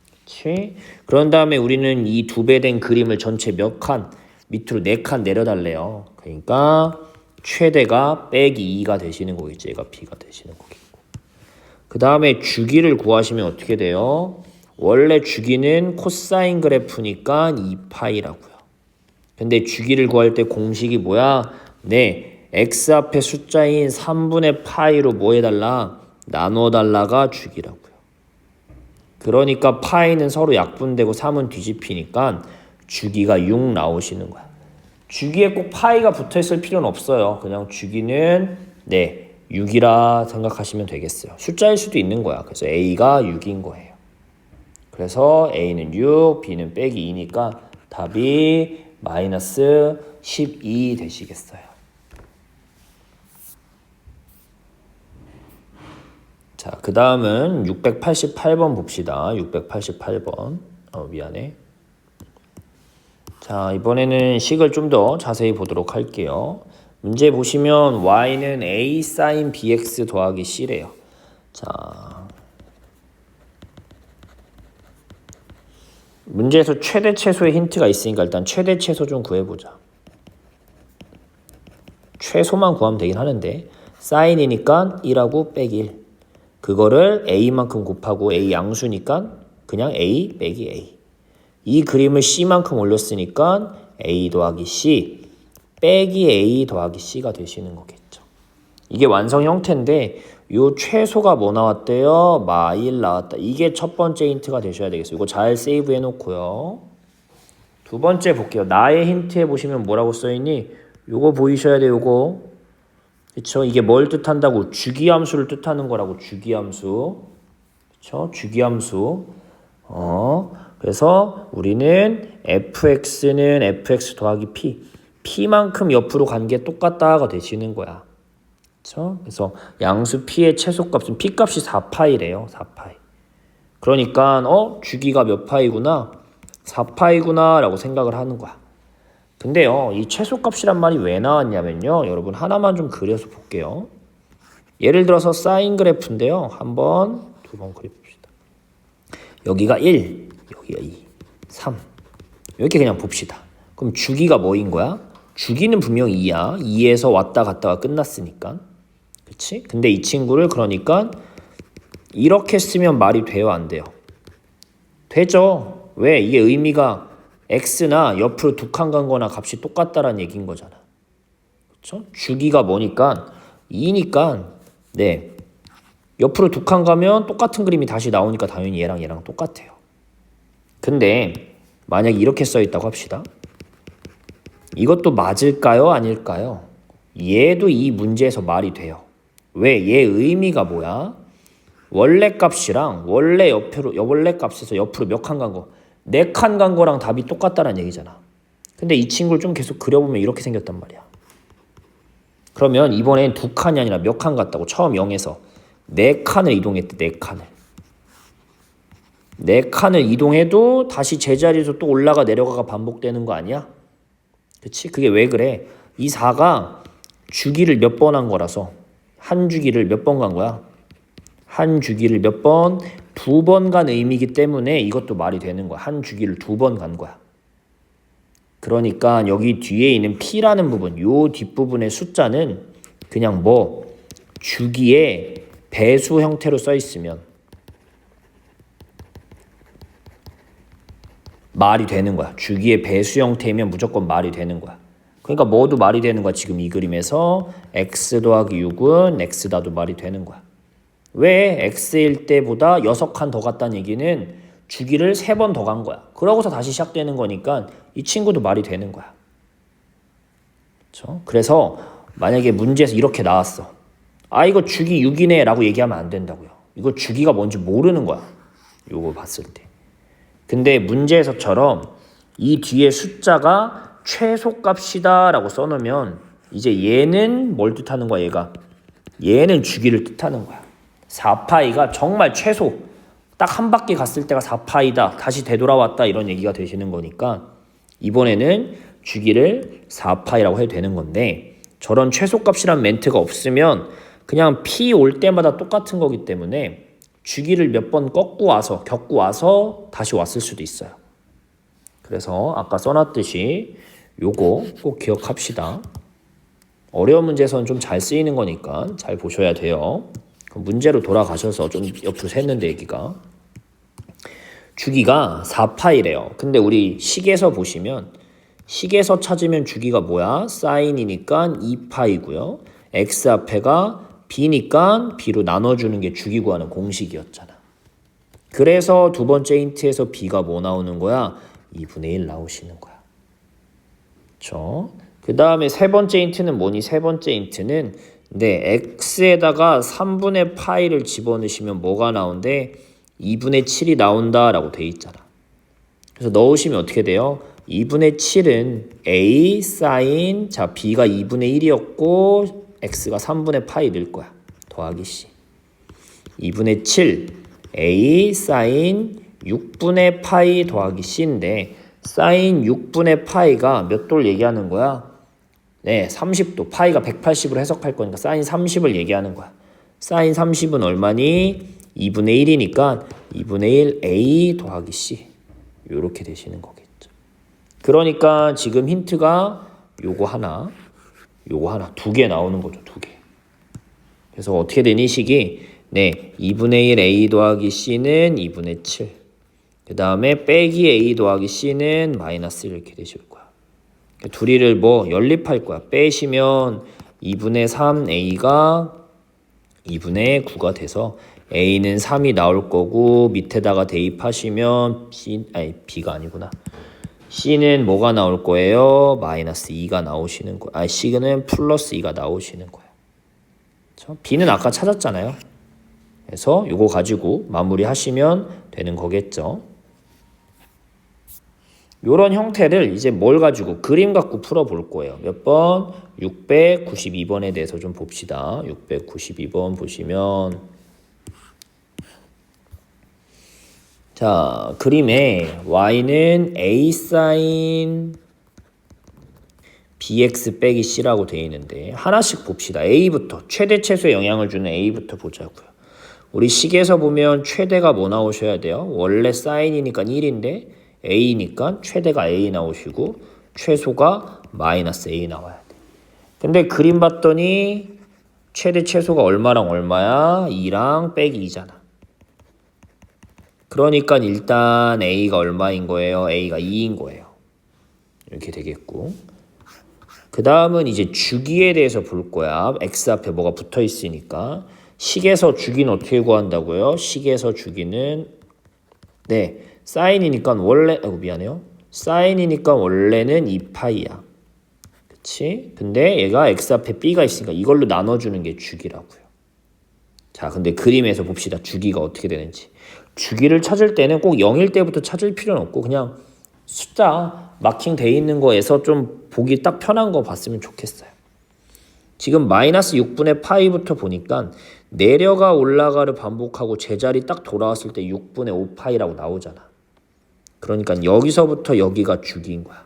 그치? 그런 다음에 우리는 이 2배 된 그림을 전체 몇 칸? 밑으로 4칸 내려달래요. 그러니까 최대가 빼기 2가 되시는 거겠지. 얘가 b가 되시는 거겠고. 그 다음에 주기를 구하시면 어떻게 돼요? 원래 주기는 코사인 그래프니까 2파이라고요. 근데 주기를 구할 때 공식이 뭐야? 네, x 앞에 숫자인 3분의 파이로 뭐 해달라? 나눠달라가 주기라고요. 그러니까 파이는 서로 약분되고 3은 뒤집히니까 주기가 6 나오시는 거야. 주기에 꼭 파이가 붙어있을 필요는 없어요. 그냥 주기는 네 6이라 생각하시면 되겠어요. 숫자일 수도 있는 거야. 그래서 A가 6인 거예요. 그래서 A는 6, B는 빼기 2니까 답이 마이너스 12 되시겠어요. 자, 그 다음은 688번 봅시다. 688번. 미안해. 자, 이번에는 식을 좀 더 자세히 보도록 할게요. 문제 보시면 y는 a sin bx 더하기 c래요. 자, 문제에서 최대 최소의 힌트가 있으니까 일단 최대 최소 좀 구해보자. 최소만 구하면 되긴 하는데 sin이니까 1하고 빼기 1. 그거를 a만큼 곱하고 a 양수니까 그냥 a 빼기 a. 이 그림을 c만큼 올렸으니까 a 더하기 c 빼기 a 더하기 c가 되시는 거겠죠. 이게 완성 형태인데 요 최소가 뭐 나왔대요? 마일 나왔다. 이게 첫 번째 힌트가 되셔야 되겠어요. 이거 잘 세이브 해놓고요. 두 번째 볼게요. 나의 힌트에 보시면 뭐라고 써있니? 요거 보이셔야 돼요. 요거. 그쵸? 이게 뭘 뜻한다고? 주기함수를 뜻하는 거라고. 주기함수. 그쵸? 주기함수. 그래서 우리는 fx는 fx 더하기 p. p만큼 옆으로 간 게 똑같다가 되시는 거야. 그쵸? 그래서 양수 p의 최소값은 p 값이 4파이래요. 4파이. 그러니까 주기가 몇 파이구나? 4파이구나 라고 생각을 하는 거야. 근데요, 이 최소값이란 말이 왜 나왔냐면요. 여러분 하나만 좀 그려서 볼게요. 예를 들어서 사인 그래프인데요. 한 번, 두 번 그려봅시다. 여기가 1, 여기가 2, 3 이렇게 그냥 봅시다. 그럼 주기가 뭐인 거야? 주기는 분명 2야. 2에서 왔다 갔다가 끝났으니까. 그치? 근데 이 친구를 그러니까 이렇게 쓰면 말이 돼요? 안 돼요? 되죠. 왜? 이게 의미가 x나 옆으로 두 칸 간 거나 값이 똑같다라는 얘기인 거잖아. 그쵸? 주기가 뭐니까 2니까 네 옆으로 두 칸 가면 똑같은 그림이 다시 나오니까 당연히 얘랑 똑같아요. 근데 만약에 이렇게 써있다고 합시다. 이것도 맞을까요? 아닐까요? 얘도 이 문제에서 말이 돼요. 왜? 얘 의미가 뭐야? 원래 값이랑 원래 값에서 옆으로 몇 칸 간 거? 4칸 간 거랑 답이 똑같다는 얘기잖아. 근데 이 친구를 좀 계속 그려보면 이렇게 생겼단 말이야. 그러면 이번엔 2칸이 아니라 몇 칸 갔다고? 처음 0에서 4칸을 이동했대. 4칸을. 4칸을 이동해도 다시 제자리에서 또 올라가 내려가가 반복되는 거 아니야? 그치? 그게 왜 그래? 이 4가 주기를 몇 번 한 거라서 한 주기를 몇 번 간 거야? 한 주기를 몇 번? 2번 간 의미이기 때문에 이것도 말이 되는 거야. 한 주기를 2번 간 거야. 그러니까 여기 뒤에 있는 P라는 부분, 요 뒷부분의 숫자는 그냥 뭐 주기의 배수 형태로 써 있으면 말이 되는 거야. 주기의 배수 형태이면 무조건 말이 되는 거야. 그러니까 뭐도 말이 되는 거야. 지금 이 그림에서 x 더하기 6은 x다도 말이 되는 거야. 왜? x일 때보다 6칸 더 갔다는 얘기는 주기를 3번 더 간 거야. 그러고서 다시 시작되는 거니까 이 친구도 말이 되는 거야. 그렇죠? 그래서 만약에 문제에서 이렇게 나왔어. 아 이거 주기 6이네 라고 얘기하면 안 된다고요. 이거 주기가 뭔지 모르는 거야. 요거 봤을 때. 근데 문제에서처럼 이 뒤에 숫자가 최소값이다 라고 써놓으면 이제 얘는 뭘 뜻하는 거야 얘가? 얘는 주기를 뜻하는 거야. 4파이가 정말 최소 딱 한 바퀴 갔을 때가 4파이다. 다시 되돌아왔다 이런 얘기가 되시는 거니까 이번에는 주기를 4파이라고 해도 되는 건데 저런 최소값이란 멘트가 없으면 그냥 P 올 때마다 똑같은 거기 때문에 주기를 몇 번 겪고 와서 다시 왔을 수도 있어요. 그래서 아까 써놨듯이 요거 꼭 기억합시다. 어려운 문제에서는 좀 잘 쓰이는 거니까 잘 보셔야 돼요. 문제로 돌아가셔서 좀 옆으로 샜는데 여기가 주기가 4파이래요. 근데 우리 식에서 보시면 식에서 찾으면 주기가 뭐야? 사인이니까 2파이고요. x 앞에가 b니까 b로 나눠주는 게 주기 구하는 공식이었잖아. 그래서 두 번째 힌트에서 b가 뭐 나오는 거야? 2분의 1 나오시는 거야. 그렇죠? 그 다음에 세 번째 힌트는 뭐니? 세 번째 힌트는 x에다가 3분의 파이를 집어넣으시면 뭐가 나온대? 2분의 7이 나온다라고 돼 있잖아. 그래서 넣으시면 어떻게 돼요? 2분의 7은 a 사인 자 b가 2분의 1이었고 x가 3분의 파이 늘 거야. 더하기 c 2분의 7 a 사인 6분의 파이 더하기 c인데 사인 6분의 파이가 몇 도를 얘기하는 거야? 네, 30도. 파이가 180으로 해석할 거니까 사인 30을 얘기하는 거야. 사인 30은 얼마니? 2분의 1이니까 2분의 1 a 더하기 c 이렇게 되시는 거겠죠. 그러니까 지금 힌트가 요거 하나 두 개 나오는 거죠. 두 개. 그래서 어떻게 되니 식이 2분의 1 a 더하기 c는 2분의 7. 그 다음에 빼기 a 더하기 c는 마이너스 1 이렇게 되실 거야. 둘이를 뭐 연립할 거야. 빼시면 2분의 3 a가 2분의 9가 돼서 a는 3이 나올 거고 밑에다가 대입하시면 b가 아니구나. c는 뭐가 나올 거예요? 마이너스 2가 나오시는 거예요. c는 플러스 2가 나오시는 거예요. 그렇죠? b는 아까 찾았잖아요. 그래서 이거 가지고 마무리하시면 되는 거겠죠. 이런 형태를 이제 뭘 가지고 그림 갖고 풀어볼 거예요. 몇 번? 692번에 대해서 좀 봅시다. 692번 보시면 자, 그림에 y는 a 사인 bx 빼기 c라고 되어 있는데 하나씩 봅시다. a부터 최대 최소의 영향을 주는 a부터 보자고요. 우리 식에서 보면 최대가 뭐 나오셔야 돼요? 원래 사인이니까 1인데 a니까 최대가 a 나오시고 최소가 마이너스 a 나와야 돼. 근데 그림 봤더니 최대 최소가 얼마랑 얼마야? 2랑 빼기 2잖아. 그러니까 일단 a가 얼마인 거예요? a가 2인 거예요. 이렇게 되겠고. 그 다음은 이제 주기에 대해서 볼 거야. x 앞에 뭐가 붙어 있으니까. 식에서 주기는 어떻게 구한다고요? 식에서 주기는 사인이니까 원래 미안해요. 사인이니까 원래는 2파이야. 그치? 근데 얘가 x 앞에 b가 있으니까 이걸로 나눠주는 게 주기라고요. 자, 근데 그림에서 봅시다. 주기가 어떻게 되는지. 주기를 찾을 때는 꼭 0일 때부터 찾을 필요는 없고 그냥 숫자 마킹 돼 있는 거에서 좀 보기 딱 편한 거 봤으면 좋겠어요. 지금 마이너스 6분의 파이부터 보니까 내려가 올라가를 반복하고 제자리 딱 돌아왔을 때 6분의 5파이라고 나오잖아. 그러니까 여기서부터 여기가 주기인 거야.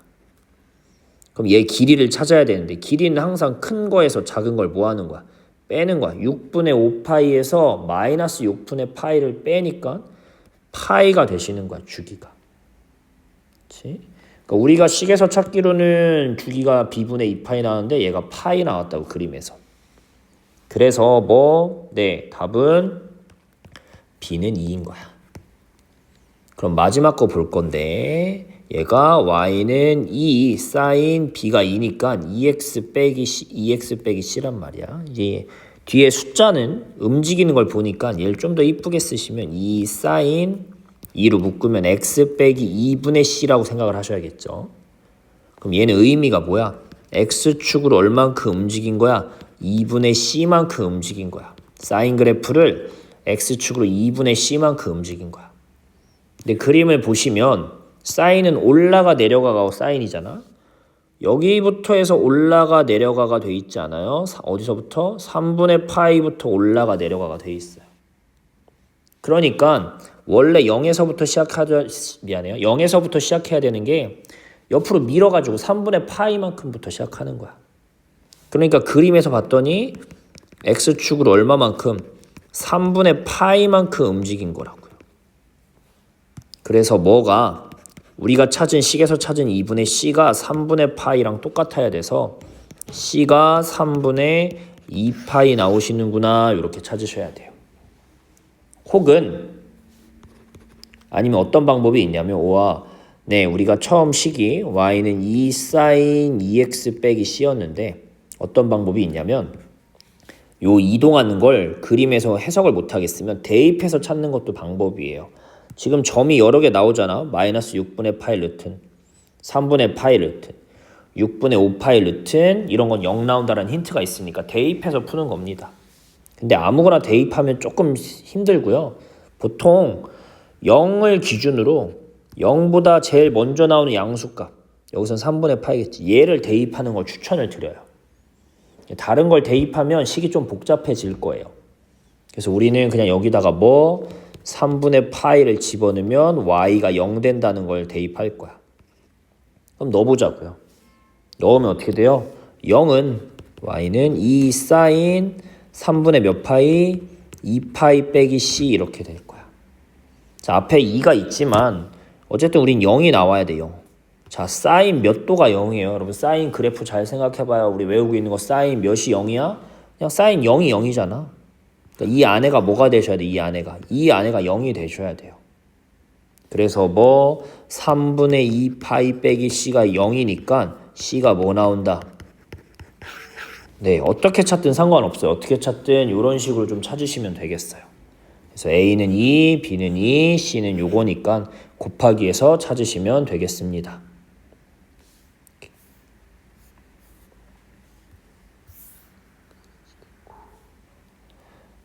그럼 얘 길이를 찾아야 되는데 길이는 항상 큰 거에서 작은 걸 뭐 하는 거야? 빼는 거야. 6분의 5파이에서 마이너스 6분의 파이를 빼니까 파이가 되시는 거야. 주기가. 그렇지? 그러니까 우리가 식에서 찾기로는 주기가 b분의 2파이 나왔는데 얘가 파이 나왔다고 그림에서. 그래서 답은 b는 2인 거야. 그럼 마지막 거 볼 건데 얘가 y는 2 사인 b가 2니까 2x 빼기 c란 말이야. 이제 뒤에 숫자는 움직이는 걸 보니까 얘를 좀 더 이쁘게 쓰시면 2 사인 2로 묶으면 x 빼기 2분의 c라고 생각을 하셔야겠죠. 그럼 얘는 의미가 뭐야? x축으로 얼만큼 움직인 거야? 2분의 c만큼 움직인 거야. 사인 그래프를 x축으로 2분의 c만큼 움직인 거야. 근데 그림을 보시면 사인은 올라가 내려가가 사인이잖아. 여기부터 해서 올라가 내려가가 돼 있지 않아요? 어디서부터? 3분의 파이부터 올라가 내려가가 돼 있어요. 그러니까 원래 0에서부터 미안해요. 0에서부터 시작해야 되는 게 옆으로 밀어가지고 3분의 파이만큼부터 시작하는 거야. 그러니까 그림에서 봤더니 x축으로 얼마만큼? 3분의 파이만큼 움직인 거라고요. 그래서 뭐가 우리가 찾은 식에서 찾은 2분의 c가 3분의 파이랑 똑같아야 돼서 c가 3분의 2파이 나오시는구나 이렇게 찾으셔야 돼요. 혹은 아니면 어떤 방법이 있냐면 우리가 처음 식이 y는 2 sin 2x 빼기 c였는데 어떤 방법이 있냐면 요 이동하는 걸 그림에서 해석을 못하겠으면 대입해서 찾는 것도 방법이에요. 지금 점이 여러 개 나오잖아. 마이너스 6분의 파이 루튼, 3분의 파이 루튼, 6분의 5 파이 루튼, 이런 건 0 나온다는 힌트가 있으니까 대입해서 푸는 겁니다. 근데 아무거나 대입하면 조금 힘들고요. 보통 0을 기준으로 0보다 제일 먼저 나오는 양수값, 여기선 3분의 파이겠지. 얘를 대입하는 걸 추천을 드려요. 다른 걸 대입하면 식이 좀 복잡해질 거예요. 그래서 우리는 그냥 여기다가 3분의 파이를 집어넣으면 y가 0 된다는 걸 대입할 거야. 그럼 넣어보자고요. 넣으면 어떻게 돼요? 0은 y는 2 sin 3분의 몇 파이 2 파이 빼기 c 이렇게 될 거야. 자, 앞에 2가 있지만 어쨌든 우린 0이 나와야 돼. 0. 자, 사인 몇 도가 0이에요. 여러분 사인 그래프 잘 생각해봐요. 우리 외우고 있는 거 사인 몇이 0이야? 그냥 사인 0이 0이잖아. 그러니까 이 안에가 뭐가 되셔야 돼? 이 안에가 0이 되셔야 돼요. 그래서 3분의 2 파이 빼기 c가 0이니까 c가 뭐 나온다? 네, 어떻게 찾든 상관없어요. 어떻게 찾든 이런 식으로 좀 찾으시면 되겠어요. 그래서 A는 2, B는 2, C는 요거니까 곱하기해서 찾으시면 되겠습니다.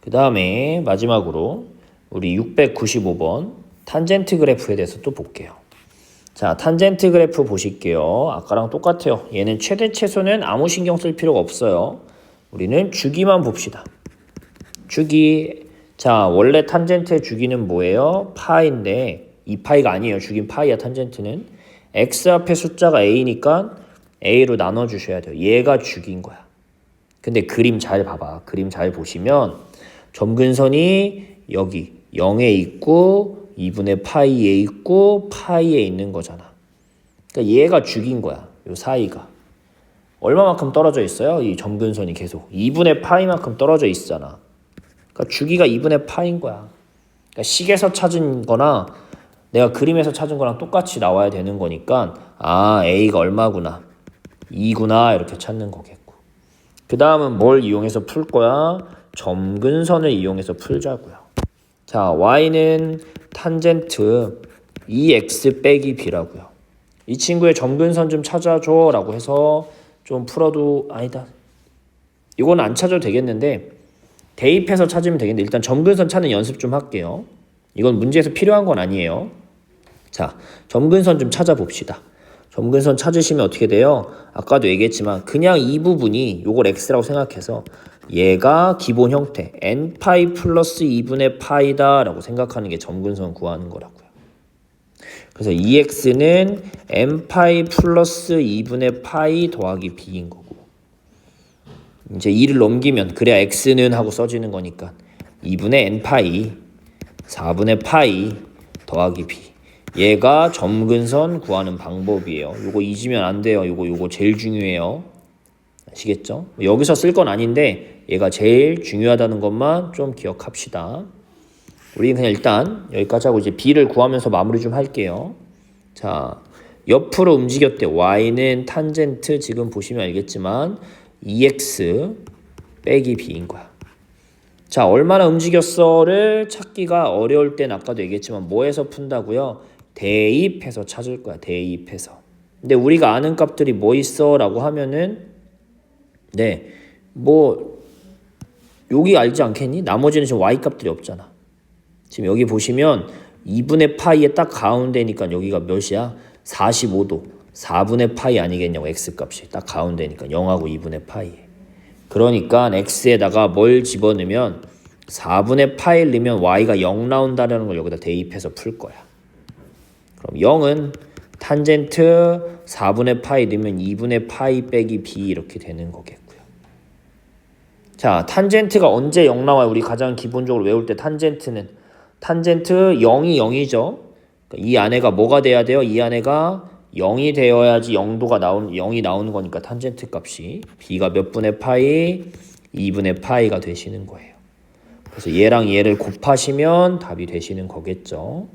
그 다음에 마지막으로 우리 695번 탄젠트 그래프에 대해서 또 볼게요. 자, 탄젠트 그래프 보실게요. 아까랑 똑같아요. 얘는 최대 최소는 아무 신경 쓸 필요가 없어요. 우리는 주기만 봅시다. 주기. 자, 원래 탄젠트의 주기는 뭐예요? 파인데 2파이가 아니에요. 주긴 파이야. 탄젠트는 x 앞에 숫자가 a니까 a로 나눠주셔야 돼요. 얘가 주기인 거야. 근데 그림 잘 봐봐. 그림 잘 보시면 점근선이 여기 0에 있고 2분의 파이에 있고 파이에 있는 거잖아. 그러니까 얘가 주기인 거야. 요 사이가. 얼마만큼 떨어져 있어요? 이 점근선이 계속 2분의 파이만큼 떨어져 있잖아. 그러니까 주기가 2분의 파인 거야. 그러니까 식에서 찾은 거나 내가 그림에서 찾은 거랑 똑같이 나와야 되는 거니까 A가 얼마구나. 2구나 이렇게 찾는 거겠고. 그 다음은 뭘 이용해서 풀 거야? 점근선을 이용해서 풀자고요. 자, y는 탄젠트 2x 빼기 b라고요. 이 친구의 점근선 좀 찾아줘 라고 해서 좀 풀어도 아니다. 이건 안 찾아도 되겠는데 대입해서 찾으면 되겠는데 일단 점근선 찾는 연습 좀 할게요. 이건 문제에서 필요한 건 아니에요. 자, 점근선 좀 찾아봅시다. 점근선 찾으시면 어떻게 돼요? 아까도 얘기했지만 그냥 이 부분이 요걸 x라고 생각해서 얘가 기본 형태 n파이 플러스 2분의 파이다 라고 생각하는 게 점근선 구하는 거라고요. 그래서 2x는 n파이 플러스 2분의 파이 더하기 b인 거고 이제 2를 넘기면 그래야 x는 하고 써지는 거니까 2분의 n파이 4분의 파이 더하기 b 얘가 점근선 구하는 방법이에요. 요거 잊으면 안 돼요. 요거 제일 중요해요. 아시겠죠? 여기서 쓸 건 아닌데 얘가 제일 중요하다는 것만 좀 기억합시다. 우리는 그냥 일단 여기까지 하고 이제 b를 구하면서 마무리 좀 할게요. 자, 옆으로 움직였대. y는 탄젠트 지금 보시면 알겠지만 2x 빼기 b인 거야. 자, 얼마나 움직였어를 찾기가 어려울 땐 아까도 얘기했지만 뭐해서 푼다고요? 대입해서 찾을 거야. 대입해서. 근데 우리가 아는 값들이 뭐 있어? 라고 하면은 여기 알지 않겠니? 나머지는 지금 y 값들이 없잖아. 지금 여기 보시면 2분의 파이의 딱 가운데니까 여기가 몇이야? 45도. 4분의 파이 아니겠냐고. x값이 딱 가운데니까 0하고 2분의 파이. 그러니까 x에다가 뭘 집어넣으면 4분의 파이를 넣으면 y가 0 나온다는 걸 여기다 대입해서 풀 거야. 그럼 0은 탄젠트 4분의 파이 넣으면 2분의 파이 빼기 b 이렇게 되는 거겠고요. 자, 탄젠트가 언제 0 나와요? 우리 가장 기본적으로 외울 때 탄젠트 0이 0이죠. 그러니까 이 안에가 뭐가 돼야 돼요? 이 안에가 0이 되어야지 0이 나오는 거니까 탄젠트 값이 b가 몇 분의 파이? 2분의 파이가 되시는 거예요. 그래서 얘랑 얘를 곱하시면 답이 되시는 거겠죠.